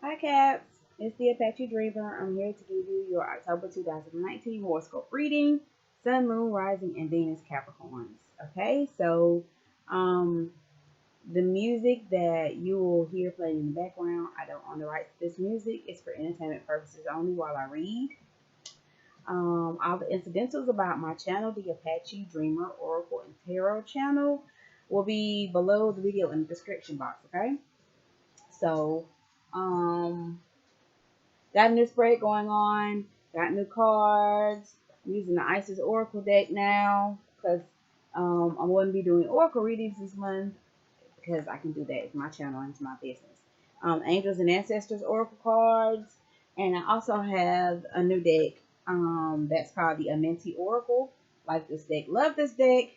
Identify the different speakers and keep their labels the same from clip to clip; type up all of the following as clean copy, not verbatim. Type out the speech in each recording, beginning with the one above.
Speaker 1: Hi, Caps. It's the Apache Dreamer. I'm here to give you your October 2019 horoscope reading. Sun, Moon, Rising, and Venus Capricorns. Okay, so um, the music that you will hear playing in the background, I don't own the rights to this music. It's for entertainment purposes only while I read. All the incidentals about my channel, the Apache Dreamer Oracle and Tarot channel, will be below the video in the description box. Okay, so um got a new spread going on. Got new cards. I'm using the Isis Oracle deck now because I wouldn't be doing Oracle readings this month because I can do that. It's my channel and it's my business. Angels and Ancestors Oracle cards. And I also have a new deck that's called the Amenti Oracle. Like this deck. Love this deck.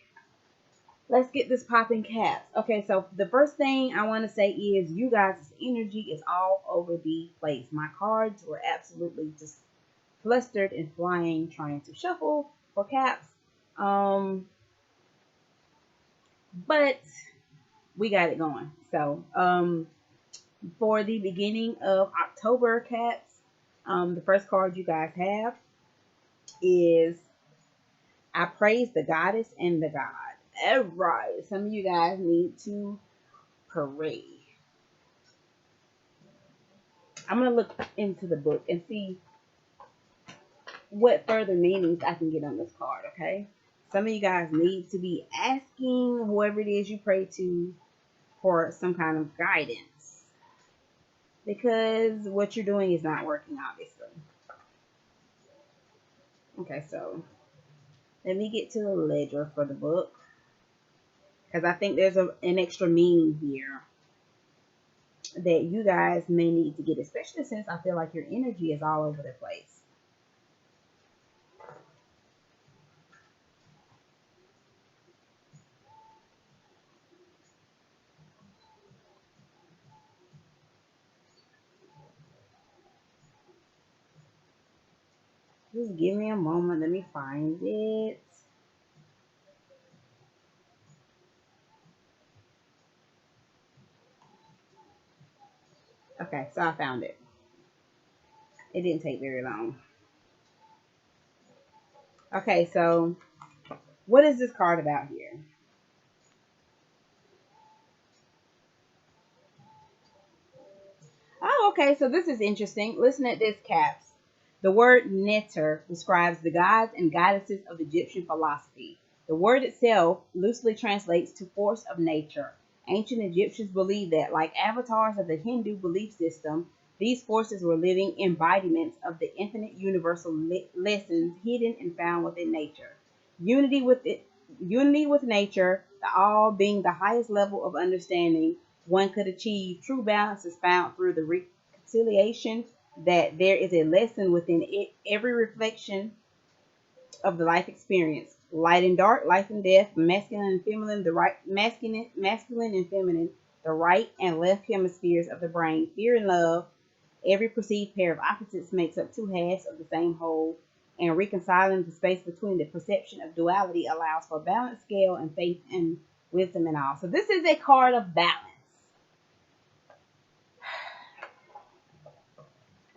Speaker 1: Let's get this popping, Caps. Okay, so the first thing I want to say is you guys' energy is all over the place. My cards were absolutely just flustered and flying trying to shuffle for Caps. But we got it going. So for the beginning of October, Caps, the first card you guys have is I praise the goddess and the god. All right, some of you guys need to pray. I'm going to look into the book and see what further meanings I can get on this card, okay? Some of you guys need to be asking whoever it is you pray to for some kind of guidance because what you're doing is not working, obviously. Okay, so let me get to the ledger for the book because I think there's an extra meaning here that you guys may need to get, especially since I feel like your energy is all over the place. Just give me a moment. Let me find it. Okay, so I found it. It didn't take very long. Okay, so what is this card about here? Oh, okay, so this is interesting. Listen at this, Caps. The word neter describes the gods and goddesses of Egyptian philosophy. The word itself loosely translates to force of nature. Ancient Egyptians believed that, like avatars of the Hindu belief system, these forces were living embodiments of the infinite universal lessons hidden and found within nature. Unity with it, unity with nature, the all being the highest level of understanding one could achieve. True balance is found through the reconciliation that there is a lesson within it, every reflection of the life experience. Light and dark, life and death, masculine and feminine, the right masculine and feminine, the right and left hemispheres of the brain, fear and love. Every perceived pair of opposites makes up two halves of the same whole, and reconciling the space between the perception of duality allows for balanced scale and faith and wisdom and all. So this is a card of balance.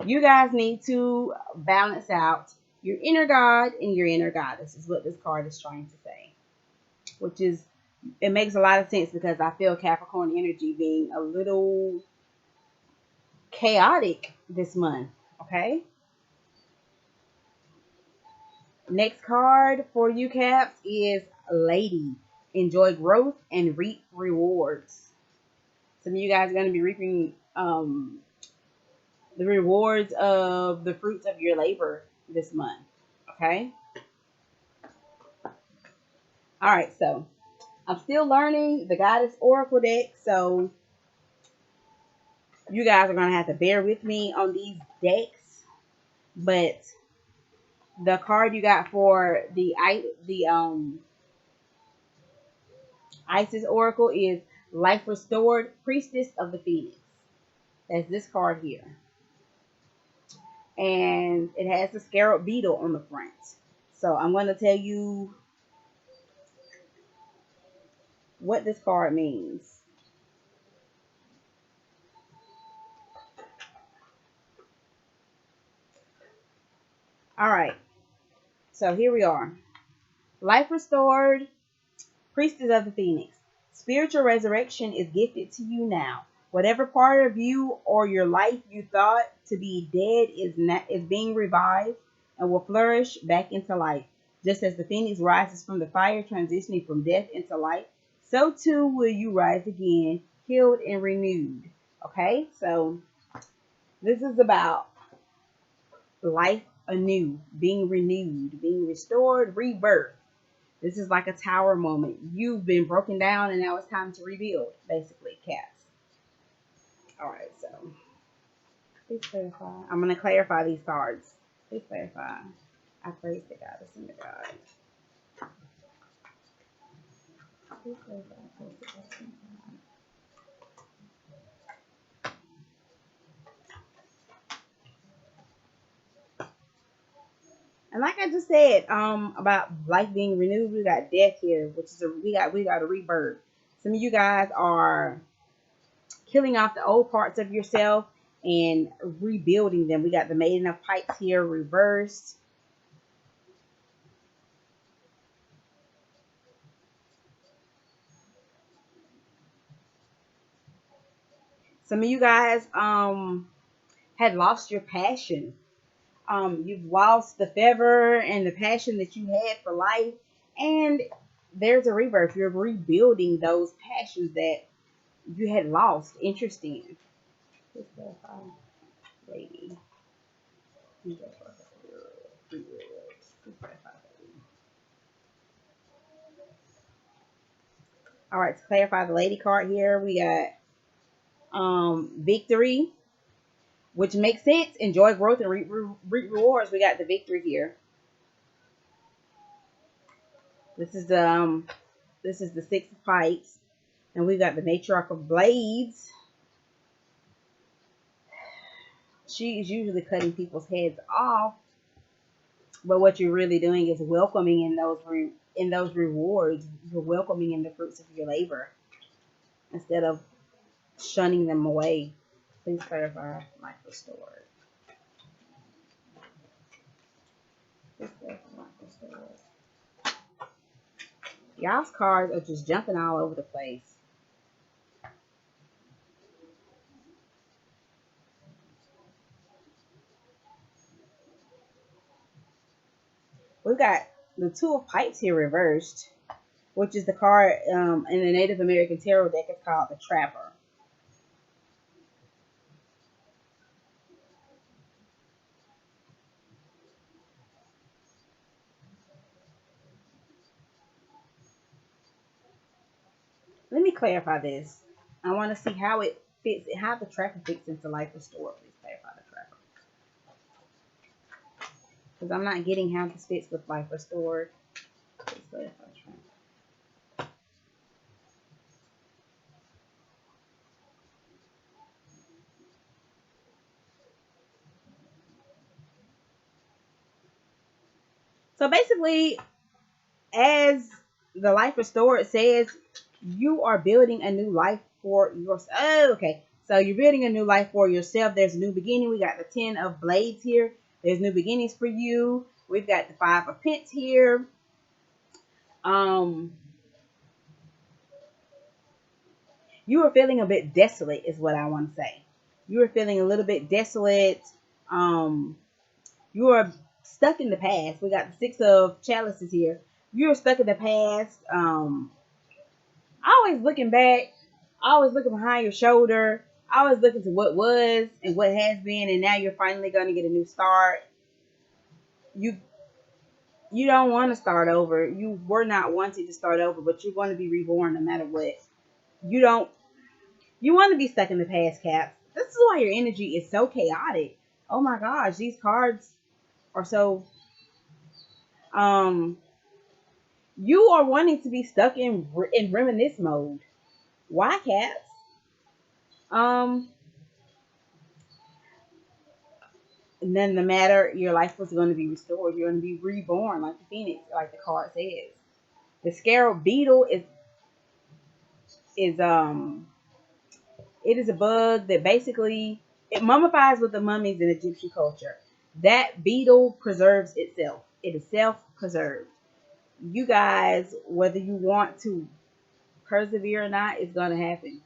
Speaker 1: You guys need to balance out your inner god and your inner goddess is what this card is trying to say, which is, it makes a lot of sense because I feel Capricorn energy being a little chaotic this month. Okay, next card for you, Caps, is Lady. Enjoy growth and reap rewards. Some of you guys are going to be reaping the rewards of the fruits of your labor this month. Okay, all right, so I'm still learning the Goddess Oracle deck, so you guys are going to have to bear with me on these decks. But the card you got for the Isis Oracle is Life Restored, Priestess of the Phoenix. That's this card here. And it has the scarab beetle on the front. So I'm going to tell you what this card means. All right. So here we are. Life restored. Priestess of the Phoenix. Spiritual resurrection is gifted to you now. Whatever part of you or your life you thought to be dead is being revived and will flourish back into life. Just as the phoenix rises from the fire, transitioning from death into life, so too will you rise again, healed and renewed. Okay, so this is about life anew, being renewed, being restored, rebirth. This is like a tower moment. You've been broken down and now it's time to rebuild, basically, cats. All right, so please clarify. I'm going to clarify these cards. Please clarify. I praise the goddess and the God. Please clarify. I praise the goddess and the God. And like I just said, about life being renewed, we got death here, which is we got a rebirth. Some of you guys are killing off the old parts of yourself and rebuilding them. We got the Maiden of Pipes here reversed. Some of you guys had lost your passion. You've lost the fervor and the passion that you had for life, and there's a rebirth. You're rebuilding those passions that you had lost interest in. Let's clarify, lady. All right, to clarify the lady card here, we got victory, which makes sense. Enjoy growth and reap rewards. We got the victory here. This is the Six of Pipes, and we got the Matriarch of Blades. She is usually cutting people's heads off, but what you're really doing is welcoming in those rewards. You're welcoming in the fruits of your labor instead of shunning them away. Please clarify life restored. Please clarify life restored. Y'all's cards are just jumping all over the place. We've got the Two of Pipes here reversed, which is the card in the Native American Tarot deck. It's called the Trapper. Let me clarify this. I want to see how it fits, how the Trapper fits into life restored. Please clarify the Trapper, because I'm not getting how this fits with life restored. Please clarify the Trapper. So basically, as the life restored says, you are building a new life for yourself. Oh, okay. So you're building a new life for yourself. There's a new beginning. We got the Ten of Blades here. There's new beginnings for you. We've got the Five of Pence here. You are feeling a bit desolate is what I want to say. You are feeling a little bit desolate. You are stuck in the past. We got the Six of Chalices here. You're stuck in the past. Always looking back, always looking behind your shoulder, always looking to what was and what has been, and now you're finally going to get a new start. You don't want to start over. You were not wanting to start over, but you're going to be reborn no matter what. You don't. You want to be stuck in the past, Caps. This is why your energy is so chaotic. Oh my gosh, these cards are so. You are wanting to be stuck in reminisce mode. Why, Caps? Um, and then the matter, your life was going to be restored. You're going to be reborn like the phoenix, like the card says. The scarab beetle is it is a bug that basically it mummifies with the mummies in Egyptian culture. That beetle preserves itself. It is self-preserved. You guys, whether you want to persevere or not, it's gonna happen.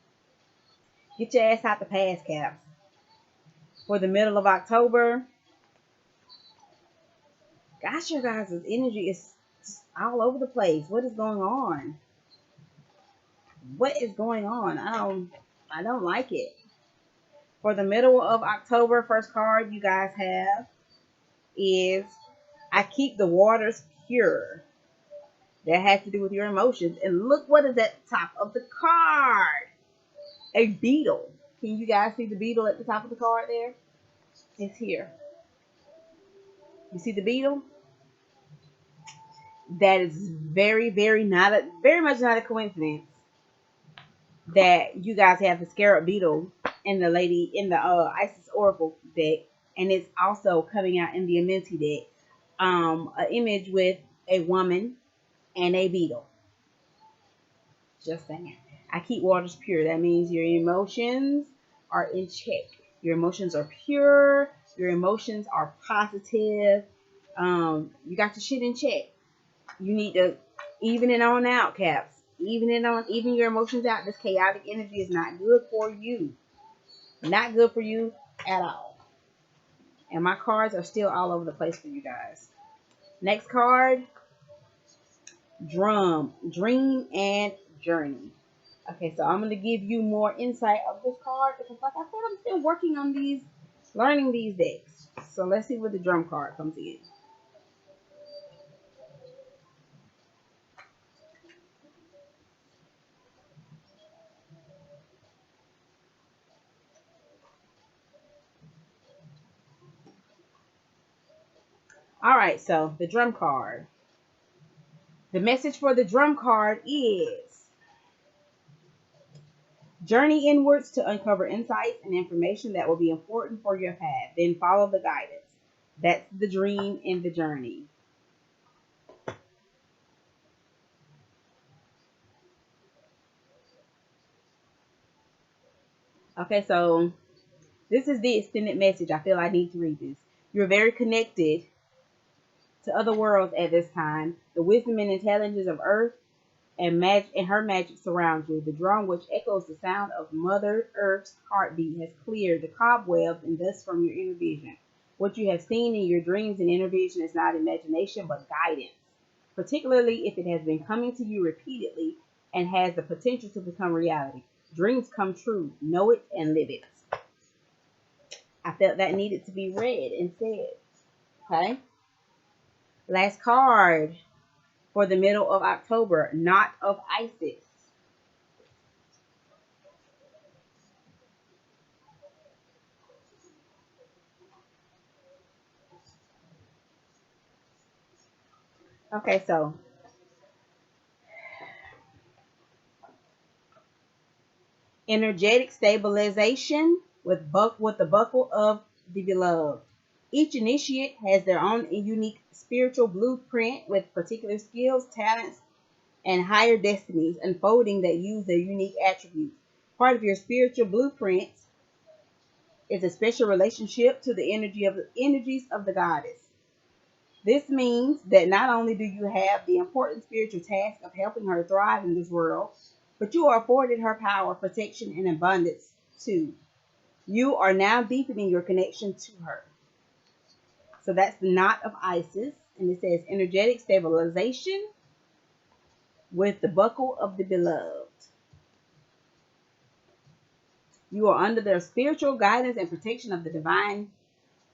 Speaker 1: Get your ass out the past, Caps. For the middle of October, gosh, your guys' energy is just all over the place. What is going on? What is going on? I don't like it. For the middle of October, first card you guys have is I keep the waters pure. That has to do with your emotions. And look what is at the top of the card. A beetle. Can you guys see the beetle at the top of the card there? It's here. You see the beetle? That is very much not a coincidence that you guys have the scarab beetle in the lady in the Isis Oracle deck, and it's also coming out in the Amenti deck. An image with a woman and a beetle. Just saying. I keep waters pure. That means your emotions are in check. Your emotions are pure. Your emotions are positive. You got your shit in check. You need to even it on out, Caps. Even your emotions out. This chaotic energy is not good for you. Not good for you at all. And my cards are still all over the place for you guys. Next card, dream and journey. Okay, so I'm gonna give you more insight of this card because, like I said, I'm still working on these, learning these decks. So let's see where the drum card comes in. All right, so the drum card. The message for the drum card is journey inwards to uncover insights and information that will be important for your path. Then follow the guidance. That's the dream and the journey. Okay, so this is the extended message. I feel I need to read this. You're very connected to other worlds at this time. The wisdom and intelligence of Earth and her magic surrounds you. The drum, which echoes the sound of Mother Earth's heartbeat, has cleared the cobwebs and dust from your inner vision. What you have seen in your dreams and inner vision is not imagination, but guidance, particularly if it has been coming to you repeatedly and has the potential to become reality. Dreams come true. Know it and live it. I felt that needed to be read and said. Okay. Last card for the middle of October, Knot of Isis. Okay, so energetic stabilization with the buckle of the beloved. Each initiate has their own unique spiritual blueprint with particular skills, talents, and higher destinies unfolding that use their unique attributes. Part of your spiritual blueprint is a special relationship to the energies of the goddess. This means that not only do you have the important spiritual task of helping her thrive in this world, but you are afforded her power, protection, and abundance too. You are now deepening your connection to her. So that's the knot of Isis, and it says energetic stabilization with the buckle of the beloved. You are under the spiritual guidance and protection of the divine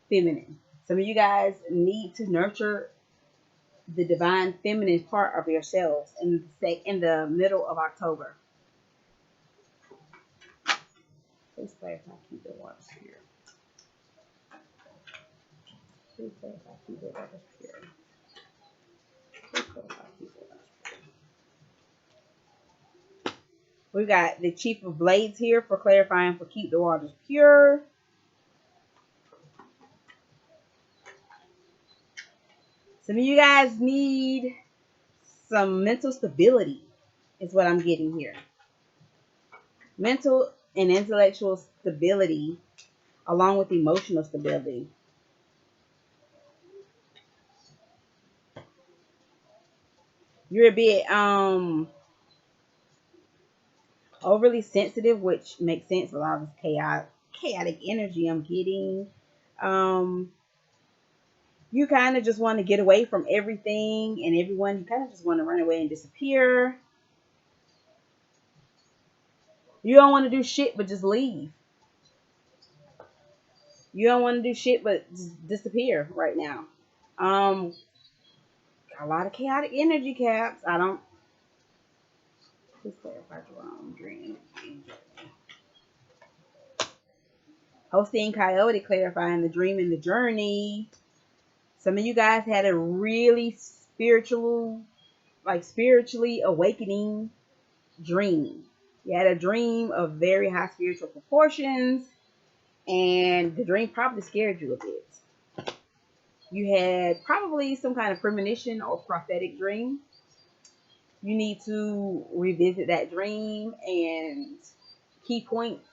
Speaker 1: feminine. Some of you guys need to nurture the divine feminine part of yourselves in the middle of October. Please pray if I keep the water pure. Please pray if I keep the water pure. Please pray if I keep the water pure. We got the Chief of Blades here for clarifying for keep the waters pure. Some of you guys need some mental stability is what I'm getting here. Mental and intellectual stability along with emotional stability. You're a bit overly sensitive, which makes sense with all this chaotic energy I'm getting. Um, you kind of just want to get away from everything and everyone. You kind of just want to run away and disappear. You don't want to do shit but just leave. You don't want to do shit but just disappear right now. Um, a lot of chaotic energy, Caps. I don't. Please clarify your own dream. Hosting Coyote clarifying the dream and the journey. Some of you guys had a really spiritually awakening dream. You had a dream of very high spiritual proportions, and the dream probably scared you a bit. You had probably some kind of premonition or prophetic dream. You need to revisit that dream and key points,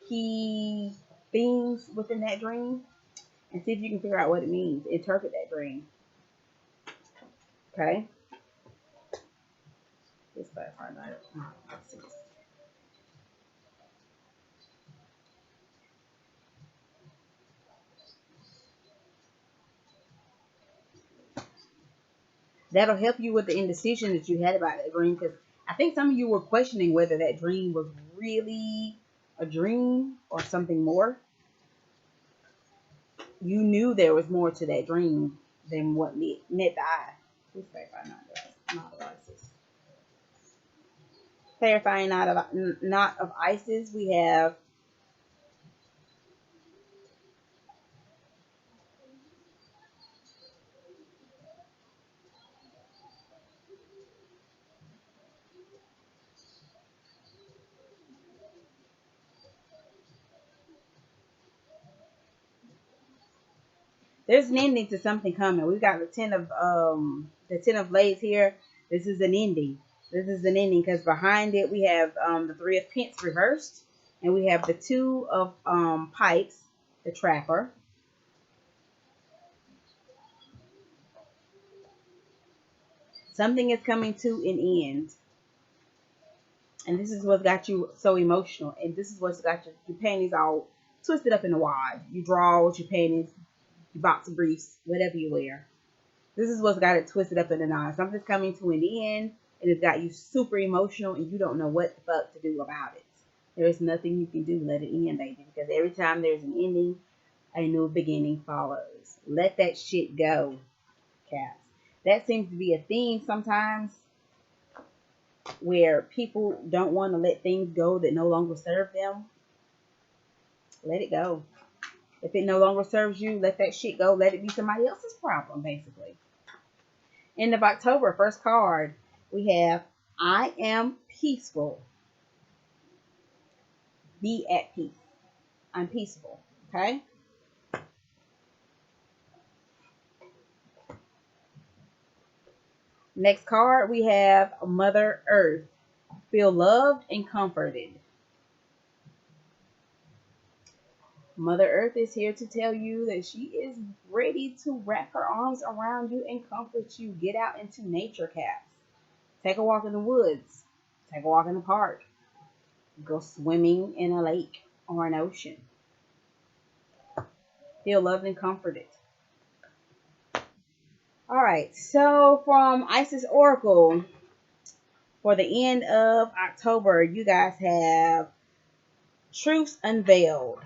Speaker 1: key things within that dream, and see if you can figure out what it means. Interpret that dream. Okay? This butterfly light. That'll help you with the indecision that you had about that dream, because I think some of you were questioning whether that dream was really a dream or something more. You knew there was more to that dream than what met the eye. Please clarify not of Isis. Clarifying not of Isis, we have there's an ending to something coming. We've got the ten of blades here. This is an ending. This is an ending because behind it we have the three of pence reversed, and we have the two of pipes, the trapper. Something is coming to an end, and this is what got you so emotional, and this is what's got your panties all twisted up in a wad. You drawers, your panties, your boxer briefs, whatever you wear. This is what's got it twisted up in a knot. Something's coming to an end, and it's got you super emotional, and you don't know what the fuck to do about it. There's nothing you can do. Let it end, baby, because every time there's an ending, a new beginning follows. Let that shit go, cats. That seems to be a theme sometimes where people don't want to let things go that no longer serve them. Let it go. If it no longer serves you, let that shit go. Let it be somebody else's problem, basically. End of October, first card, we have I am peaceful. Be at peace. I'm peaceful. Okay? Next card, we have Mother Earth. Feel loved and comforted. Mother Earth is here to tell you that she is ready to wrap her arms around you and comfort you. Get out into nature, cats. Take a walk in the woods. Take a walk in the park. Go swimming in a lake or an ocean. Feel loved and comforted. All right, so from Isis Oracle, for the end of October, you guys have Truths Unveiled.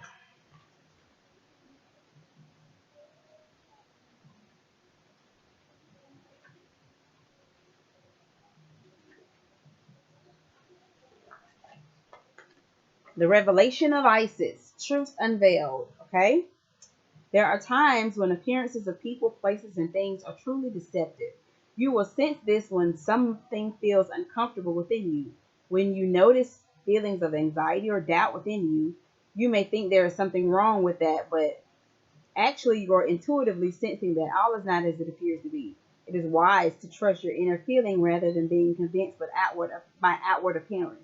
Speaker 1: The Revelation of Isis, Truths Unveiled, okay? There are times when appearances of people, places, and things are truly deceptive. You will sense this when something feels uncomfortable within you. When you notice feelings of anxiety or doubt within you, you may think there is something wrong with that, but actually you are intuitively sensing that all is not as it appears to be. It is wise to trust your inner feeling rather than being convinced by outward appearances.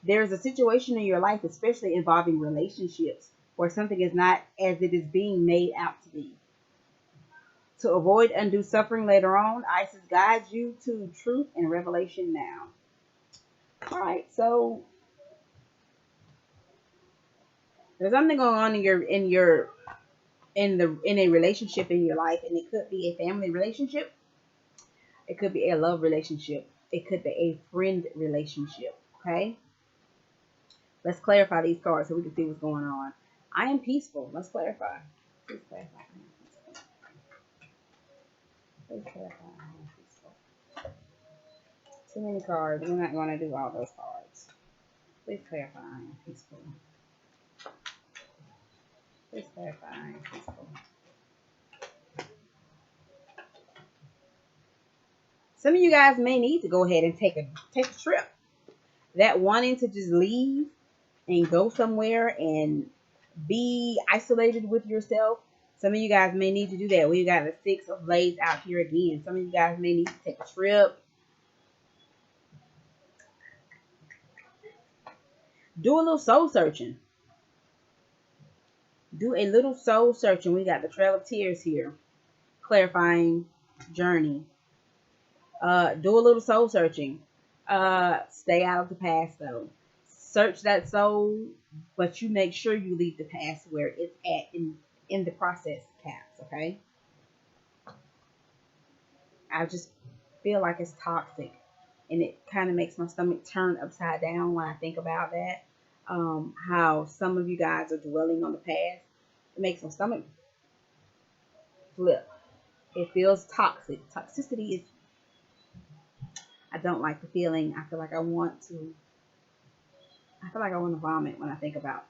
Speaker 1: There is a situation in your life, especially involving relationships, where something is not as it is being made out to be. To avoid undue suffering later on, Isis guides you to truth and revelation now. All right, so there's something going on in a relationship in your life, and it could be a family relationship, it could be a love relationship, it could be a friend relationship. Okay, let's clarify these cards so we can see what's going on. I am peaceful. Let's clarify. Please clarify. Please clarify. I am peaceful. Too many cards. We're not going to do all those cards. Please clarify. I am peaceful. Please clarify. I am peaceful. Some of you guys may need to go ahead and take a trip. That wanting to just leave and go somewhere and be isolated with yourself. Some of you guys may need to do that. We got the Six of Blades out here again. Some of you guys may need to take a trip. Do a little soul searching. Do a little soul searching. We got the Trail of Tears here. Clarifying journey. Do a little soul searching. Stay out of the past though. Search that soul, but you make sure you leave the past where it's at in the process, Caps, okay? I just feel like it's toxic, and it kind of makes my stomach turn upside down when I think about that. How some of you guys are dwelling on the past. It makes my stomach flip. It feels toxic. Toxicity is, I don't like the feeling. I feel like I want to vomit when I think about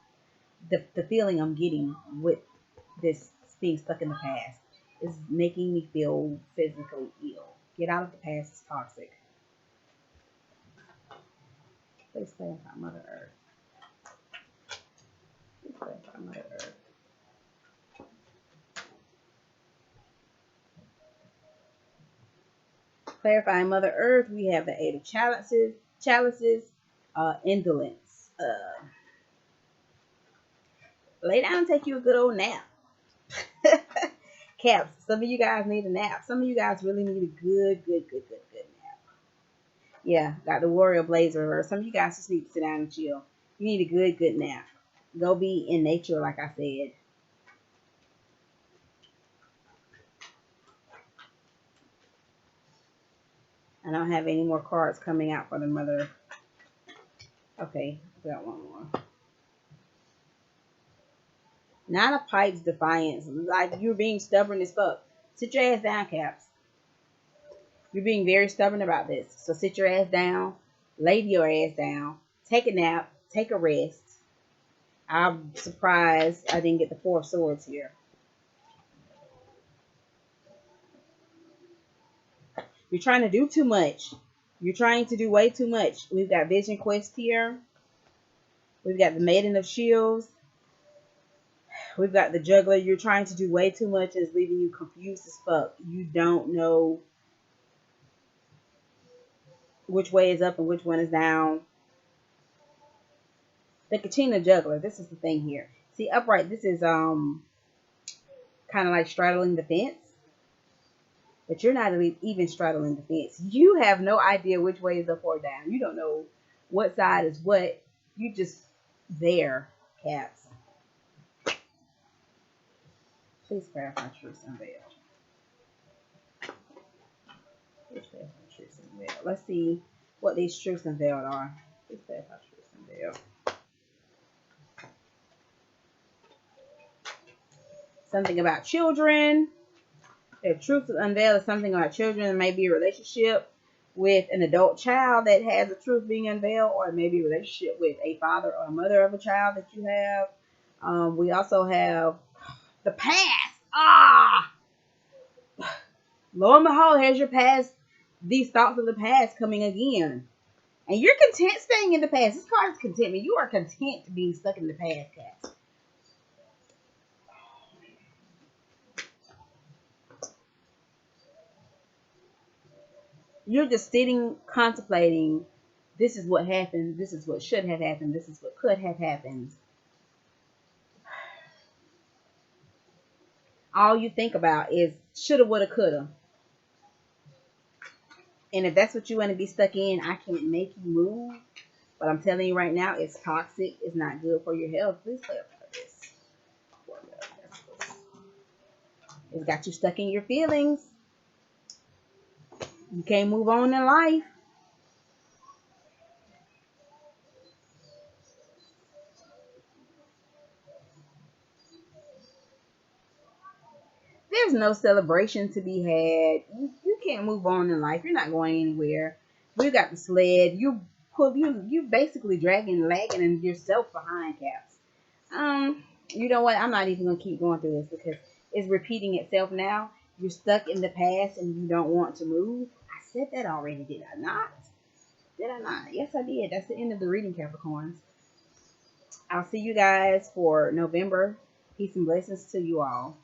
Speaker 1: the feeling I'm getting with this being stuck in the past. Is making me feel physically ill. Get out of the past. It's toxic. Please clarify Mother Earth. Please clarify Mother Earth. Clarifying Mother Earth, we have the Eight of Chalices, indolence. Lay down and take you a good old nap. Caps, some of you guys need a nap. Some of you guys really need a good nap. Yeah, got the Warrior Blades reverse. Some of you guys just need to sit down and chill. You need a good nap. Go be in nature, like I said. I don't have any more cards coming out for the Mother. Okay, I got one more. Nine of Pipes, defiance. Like you're being stubborn as fuck. Sit your ass down, Caps. You're being very stubborn about this. So sit your ass down. Lay your ass down. Take a nap. Take a rest. I'm surprised I didn't get the Four of Swords here. You're trying to do too much. You're trying to do way too much. We've got Vision Quest here. We've got the Maiden of Shields. We've got the Juggler. You're trying to do way too much and it's leaving you confused as fuck. You don't know which way is up and which one is down. The Kachina Juggler. This is the thing here. See, upright, this is kind of like straddling the fence. But you're not even straddling the fence. You have no idea which way is up or down. You don't know what side is what. You just there, Caps. Please clarify truth unveiled. Please clarify truth unveiled. Let's see what these truths unveiled are. Please clarify truth unveiled. Something about children. The truth unveiled is something about children. It may be a relationship with an adult child that has the truth being unveiled, or maybe a relationship with a father or a mother of a child that you have. We also have the past. Lo and behold, here's your past. These thoughts of the past coming again. And you're content staying in the past. This card is contentment. You are content being stuck in the past, Cats. You're just sitting, contemplating, this is what happened, this is what should have happened, this is what could have happened. all you think about is shoulda, woulda, coulda. And if that's what you want to be stuck in, I can't make you move. But I'm telling you right now, it's toxic. It's not good for your health. Please play up for this. It's got you stuck in your feelings. You can't move on in life. There's no celebration to be had. You can't move on in life. You're not going anywhere. We got the sled. You basically dragging, lagging, and yourself behind, Caps. You know what? I'm not even gonna keep going through this because it's repeating itself now. You're stuck in the past and you don't want to move. I said that already, did I not? Did I not? Yes, I did. That's the end of the reading, Capricorns. I'll see you guys for November. Peace and blessings to you all.